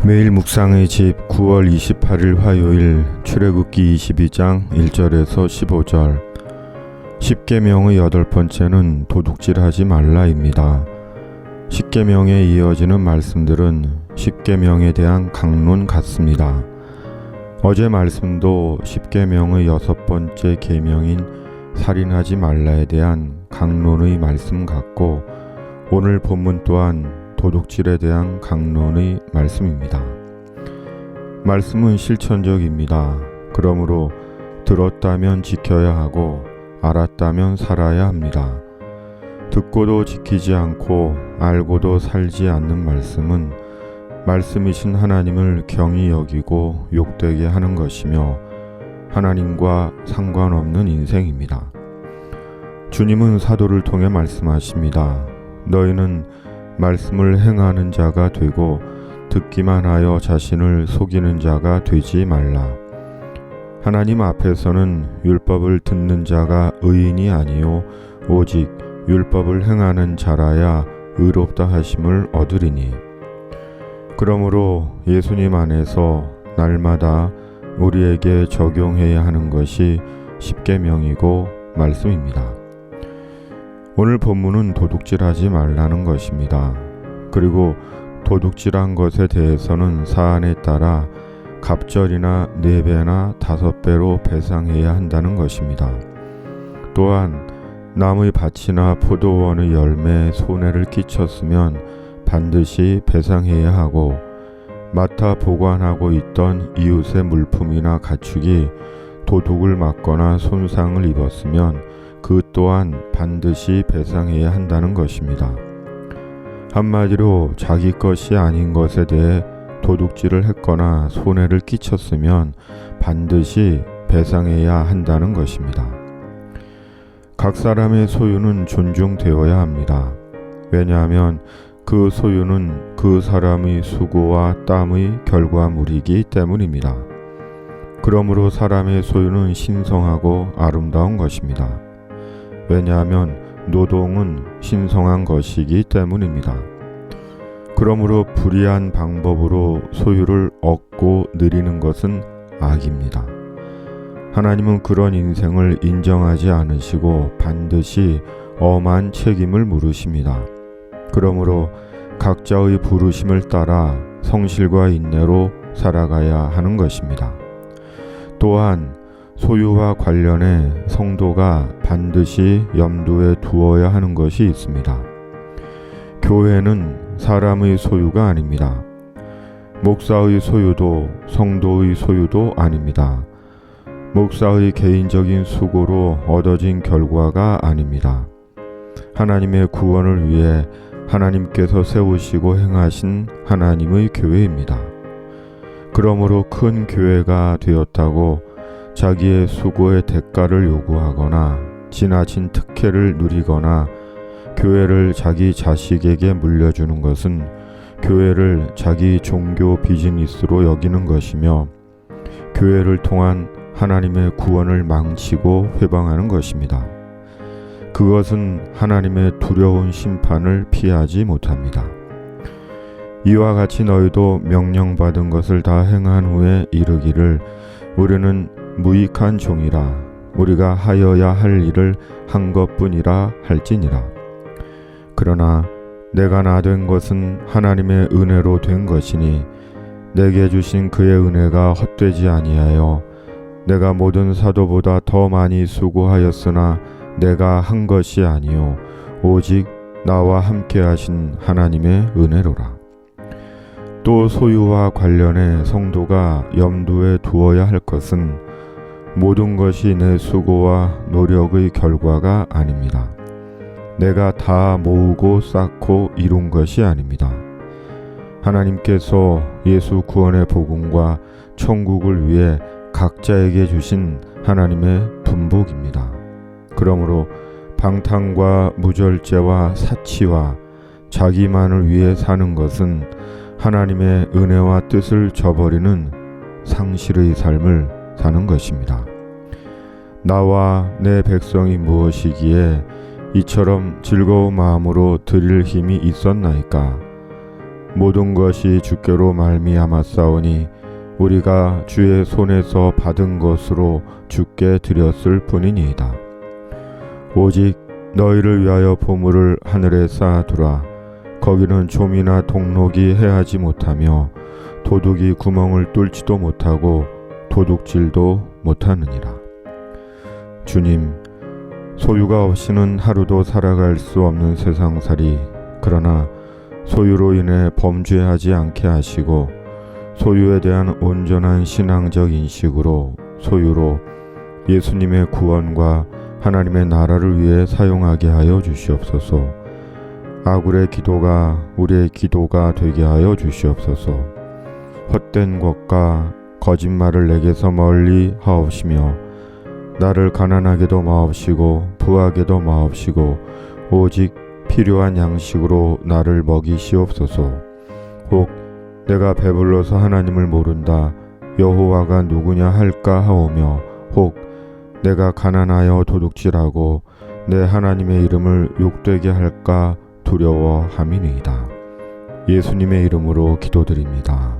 매일 묵상의 집 9월 28일 화요일 출애굽기 22장 1절에서 15절. 십계명의 8번째는 도둑질하지 말라입니다. 십계명에 이어지는 말씀들은 십계명에 대한 강론 같습니다. 어제 말씀도 십계명의 6번째 계명인 살인하지 말라에 대한 강론의 말씀 같고, 오늘 본문 또한 도둑질에 대한 강론의 말씀입니다. 말씀은 실천적입니다. 그러므로 들었다면 지켜야 하고 알았다면 살아야 합니다. 듣고도 지키지 않고 알고도 살지 않는 말씀은 말씀이신 하나님을 경히 여기고 욕되게 하는 것이며 하나님과 상관없는 인생입니다. 주님은 사도를 통해 말씀하십니다. 너희는 말씀을 행하는 자가 되고 듣기만 하여 자신을 속이는 자가 되지 말라. 하나님 앞에서는 율법을 듣는 자가 의인이 아니요 오직 율법을 행하는 자라야 의롭다 하심을 얻으리니. 그러므로 예수님 안에서 날마다 우리에게 적용해야 하는 것이 십계명이고 말씀입니다. 오늘 본문은 도둑질하지 말라는 것입니다. 그리고 도둑질한 것에 대해서는 사안에 따라 갑절이나 4배나 5배로 배상해야 한다는 것입니다. 또한 나무의 밭이나 포도원의 열매에 손해를 끼쳤으면 반드시 배상해야 하고, 맡아 보관하고 있던 이웃의 물품이나 가축이 도둑을 맞거나 손상을 입었으면 그 또한 반드시 배상해야 한다는 것입니다. 한마디로 자기 것이 아닌 것에 대해 도둑질을 했거나 손해를 끼쳤으면 반드시 배상해야 한다는 것입니다. 각 사람의 소유는 존중되어야 합니다. 왜냐하면 그 소유는 그 사람의 수고와 땀의 결과물이기 때문입니다. 그러므로 사람의 소유는 신성하고 아름다운 것입니다. 왜냐하면 노동은 신성한 것이기 때문입니다. 그러므로 불의한 방법으로 소유를 얻고 누리는 것은 악입니다. 하나님은 그런 인생을 인정하지 않으시고 반드시 엄한 책임을 물으십니다. 그러므로 각자의 부르심을 따라 성실과 인내로 살아가야 하는 것입니다. 또한 소유와 관련해 성도가 반드시 염두에 두어야 하는 것이 있습니다. 교회는 사람의 소유가 아닙니다. 목사의 소유도 성도의 소유도 아닙니다. 목사의 개인적인 수고로 얻어진 결과가 아닙니다. 하나님의 구원을 위해 하나님께서 세우시고 행하신 하나님의 교회입니다. 그러므로 큰 교회가 되었다고 자기의 수고의 대가를 요구하거나 지나친 특혜를 누리거나 교회를 자기 자식에게 물려주는 것은 교회를 자기 종교 비즈니스로 여기는 것이며 교회를 통한 하나님의 구원을 망치고 회방하는 것입니다. 그것은 하나님의 두려운 심판을 피하지 못합니다. 이와 같이 너희도 명령받은 것을 다 행한 후에 이르기를 우리는 무익한 종이라 우리가 하여야 할 일을 한 것뿐이라 할지니라. 그러나 내가 나 된 것은 하나님의 은혜로 된 것이니 내게 주신 그의 은혜가 헛되지 아니하여 내가 모든 사도보다 더 많이 수고하였으나 내가 한 것이 아니요 오직 나와 함께 하신 하나님의 은혜로라. 또 소유와 관련해 성도가 염두에 두어야 할 것은 모든 것이 내 수고와 노력의 결과가 아닙니다. 내가 다 모으고 쌓고 이룬 것이 아닙니다. 하나님께서 예수 구원의 복음과 천국을 위해 각자에게 주신 하나님의 분복입니다. 그러므로 방탕과 무절제와 사치와 자기만을 위해 사는 것은 하나님의 은혜와 뜻을 저버리는 상실의 삶을 사는 것입니다. 나와 내 백성이 무엇이기에 이처럼 즐거운 마음으로 드릴 힘이 있었나이까? 모든 것이 주께로 말미암았사오니 우리가 주의 손에서 받은 것으로 주께 드렸을 뿐이니이다. 오직 너희를 위하여 보물을 하늘에 쌓아두라. 거기는 좀이나 동록이 해하지 못하며 도둑이 구멍을 뚫지도 못하고 도둑질도 못하느니라. 주님, 소유가 없이는 하루도 살아갈 수 없는 세상살이, 그러나 소유로 인해 범죄하지 않게 하시고 소유에 대한 온전한 신앙적 인식으로 소유로 예수님의 구원과 하나님의 나라를 위해 사용하게 하여 주시옵소서. 아굴의 기도가 우리의 기도가 되게 하여 주시옵소서. 헛된 것과 거짓말을 내게서 멀리 하옵시며 나를 가난하게도 마옵시고 부하게도 마옵시고 오직 필요한 양식으로 나를 먹이시옵소서. 혹 내가 배불러서 하나님을 모른다 여호와가 누구냐 할까 하오며 혹 내가 가난하여 도둑질하고 내 하나님의 이름을 욕되게 할까 두려워함이니이다. 예수님의 이름으로 기도드립니다.